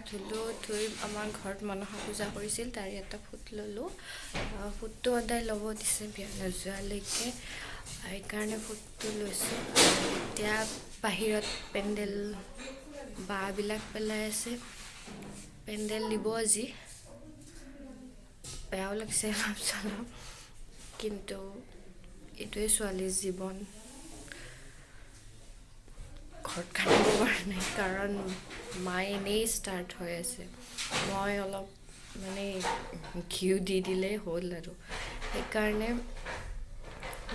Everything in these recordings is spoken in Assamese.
ধুলো, ধুই আমাৰ ঘৰত মনসা পূজা কৰিছিল, তাৰে এটা ফুট ল'লোঁ। ফুটটো সদায় ল'ব দিছে বিয়া নোযোৱালৈকে, সেইকাৰণে ফুটটো লৈছোঁ। এতিয়া বাহিৰত পেণ্ডেল বাঁহবিলাক পেলাই আছে, পেণ্ডেল দিব আজি। বেয়াও লাগিছে অলপ চলপ, কিন্তু এইটোৱে ছোৱালীৰ জীৱন। ঘৰত কান্দিব পৰা নাই, কাৰণ মায়ে এনেই ষ্টাৰ্ট হৈ আছে। মই অলপ মানে ঘিউ দি দিলেই হ'ল আৰু, সেইকাৰণে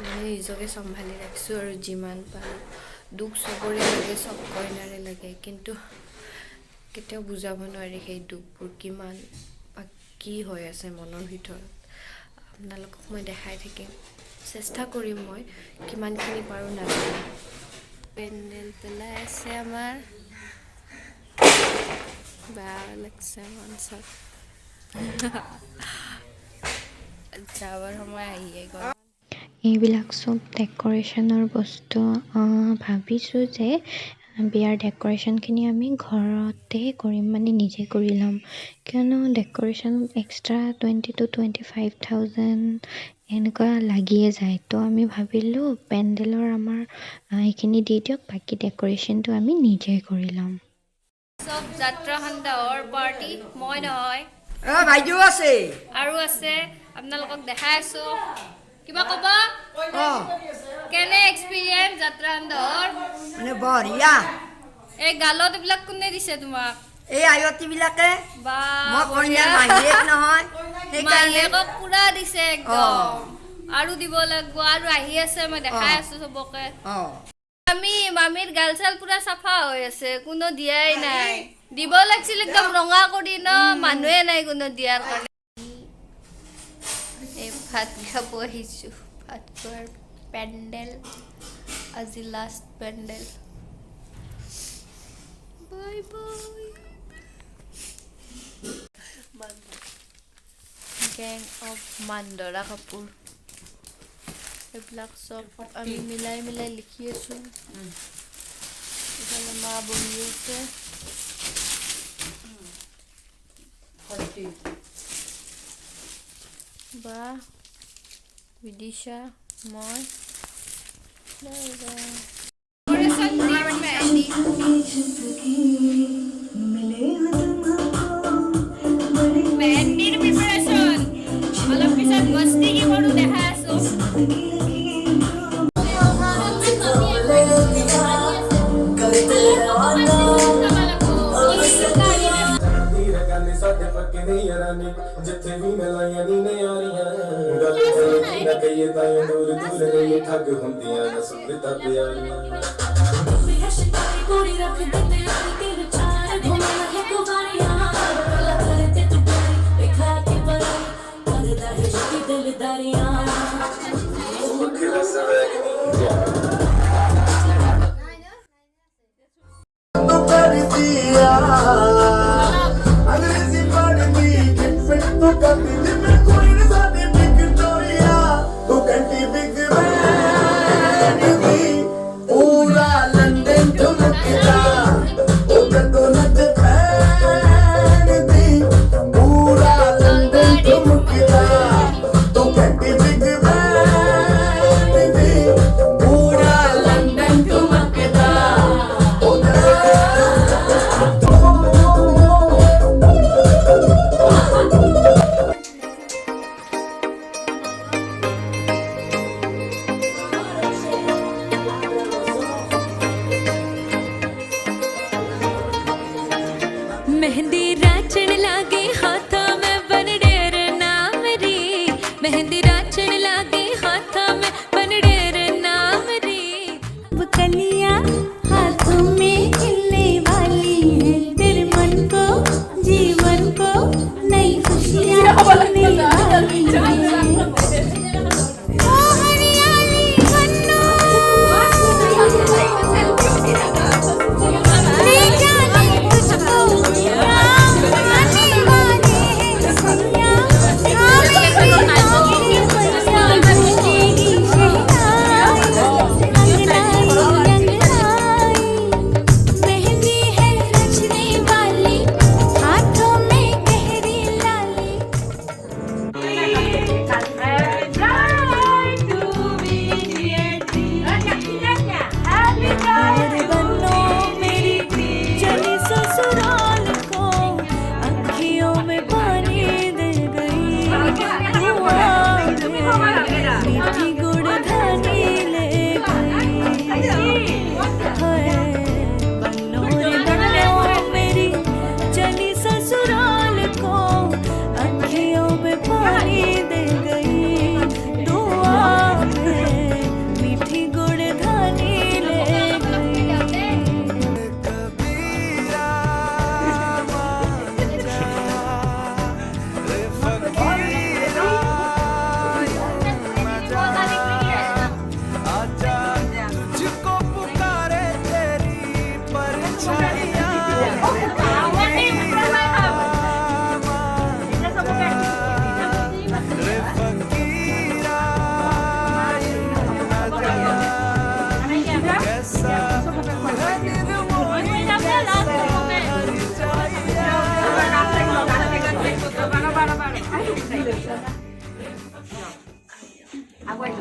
মানে নিজকে চম্ভালি ৰাখিছোঁ আৰু যিমান পাৰোঁ। দুখ চবৰে লাগে, চব কইনাৰে লাগে, কিন্তু কেতিয়াও বুজাব নোৱাৰি সেই দুখবোৰ কিমান বা কি হৈ আছে মনৰ ভিতৰত। আপোনালোকক মই দেখাই থাকিম, চেষ্টা কৰিম মই কিমানখিনি পাৰোঁ নাজানো। পেণ্ডেল পেলাই আছে আমাৰ, বেয়া লাগছে মন-চন। যাবৰ সময় আহিয়ে গ'ল। এইবিলাক চব ডেক'ৰেশ্যনৰ বস্তু। ভাবিছোঁ যে বিয়াৰ ডেক'ৰেশ্যনখিনি আমি ঘৰতে কৰিম, মানে নিজে কৰি ল'ম, কিয়নো ডেক'ৰেশ্যন এক্সট্ৰা 20,000 to 25,000 এনেকুৱা লাগিয়ে যায়। তো আমি ভাবিলোঁ পেণ্ডেলৰ আমাৰ এইখিনি দি দিয়ক, বাকী ডেক'ৰেশ্যনটো আমি নিজে কৰি ল'ম। চব যাত্ৰা সান্দহৰ পাৰ্টি, মই নহয় বাইদেউ আছে আৰু আছে, আপোনালোকক দেখাই আছোঁ। কিবা ক'ব? কেনে এক্সপিৰিয়েঞ্চ যাত্ৰা সান্দহৰ? মানে বঢ়িয়া। এই গালত এইবিলাক কোনে দিছে তোমাক? এই আয়তী বিলাকে বা মই কইনাৰ মাহীয়েক নহয়, মাহীয়েকক পুৰা দিছে একদম। আৰু দিব লাগিব, আৰু আহি আছে, মই দেখাই আছোঁ চবকে। আমি মামীৰ গাল চাল পুৰা চাফা হৈ আছে, কোনো দিয়াই নাই। দিব লাগিছিল একদম ৰঙা কৰি ন, মানুহে নাই কোনো দিয়াৰ কাৰণে। এই ভাত খাব আহিছোঁ, ভাত খোৱাৰ পেণ্ডেল, আজি last pandal. Bye bye. Gang of মান্দৰা কাপোৰ, এইবিলাক চব আমি মিলাই মিলাই লিখি আছোঁ। ইফালে মা বহি আছে, বা বিদিশা, মই মেহেন্দিৰ প্ৰিপাৰেশ্যন অলপ পিছত মস্তি কি কৰোঁ দেখাই আছোঁ। ਜਿੱਥੇ ਵੀ ਮਿਲਾਈਆਂ ਨੀ ਨਿਆਰੀਆਂ ਗੱਲ ਨਾ ਕਹੀਏ ਤਾਂ ਦੂਰ ਦੂਰ ਗਈ ਠੱਗ ਹੁੰਦੀਆਂ ਨਾ ਸੁਣਦਾ ਪਿਆਰੀਆਂ ਕੁੜੀ ਰੱਖ ਦਿੰਦੇ ਆਈ ਤੇਰੇ ਚਾਰ ਘੁੰਮਣਾ ਹੈ ਕੁਵਾਰੀਆਂ ਗੱਲਾਂ ਕਰਦੇ ਤੂੰ ਬੜੀ ਵੇਖਾ ਕੇ ਬੜਾ ਕਰਦਾ ਹੈ ਸ਼ਕੀ ਦਿਲਦਾਰੀਆਂ ਉਹ ਮੱਖਰਾ ਸਵੈਗ ਨਹੀਂ ਤੂੰ ਕਰਦੀ ਆ ਅੰਗਰੇਜ਼ੀ ਪੜ੍ਹਦੀ ਫਿੱਟ ਤੂੰ ਕਰਦੀ ਜਿਵੇਂ ਕੋਈ ਨਾ ਸਾਡੇ ਵਿਕਟੋਰੀਆ ਤੂੰ ਕੰਟੀ ਬਿਗ ਬੈਨ ਦੀ ਪੂਰਾ ਲੰਡਨ ਝੁਮਕਦਾ ਉਹ ਕਦੋਂ ਨੱਚ ਪੈਣ ਦੀ ਪੂਰਾ ਲੰਡਨ ਝੁਮਕਦਾ ਤੂੰ ਕੰਟੀ ਬਿਗ ਬੈਨ ਦੀ ਪੂਰਾ ਲੰਡਨ ਝੁਮਕਦਾ मेहंदी राचण लागे हाथा में बनडेर नाम री मेहंदी राचण लागे हाथा में बनडेर नाम री अब कलियां हाथों में खिलने वाली है तेरे मन को जीवन को नई खुशियां मिलने वाली है ओ हरियाली बन्नो ले जाने तुझको राम आने वाले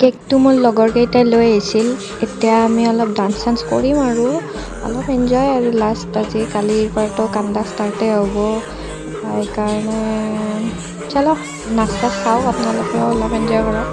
কেকটো মোৰ লগৰকেইটাই লৈ আহিছিল এতিয়া আমি অলপ ডান্স চান্স কৰিম আৰু অলপ এনজয় আৰু লাষ্ট আজি কালিৰ পৰাতো কান্দা ষ্টাৰ্টেই হ'ব সেইকাৰণে চলো নাস্তা খাওঁ আপোনালোকেও অলপ এনজয় কৰক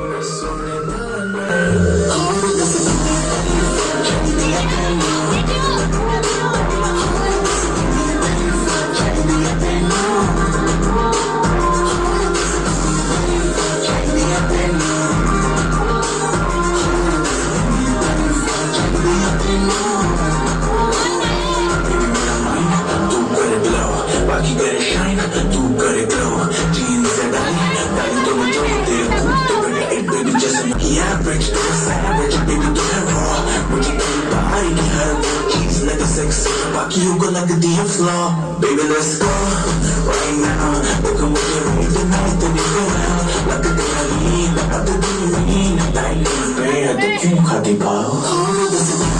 You go like a damn floor, baby. Let's go right now. Look at what you're doing tonight. Then you go out like a damn like a damn like a bad. Don't you cut the ball?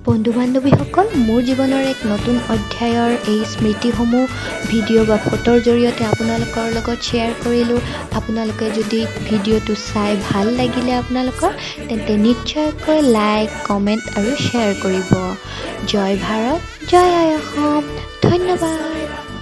বন্ধু-বান্ধৱীসকল মোৰ জীৱনৰ এক নতুন অধ্যায়ৰ এই স্মৃতিসমূহ ভিডিঅ' বা ফটোৰ জৰিয়তে আপোনালোকৰ লগত শ্বেয়াৰ কৰিলোঁ আপোনালোকে যদি ভিডিঅ'টো চাই ভাল লাগিলে আপোনালোকৰ তেন্তে নিশ্চয়কৈ লাইক কমেণ্ট আৰু শ্বেয়াৰ কৰিব জয় ভাৰত জয় আই অসম ধন্যবাদ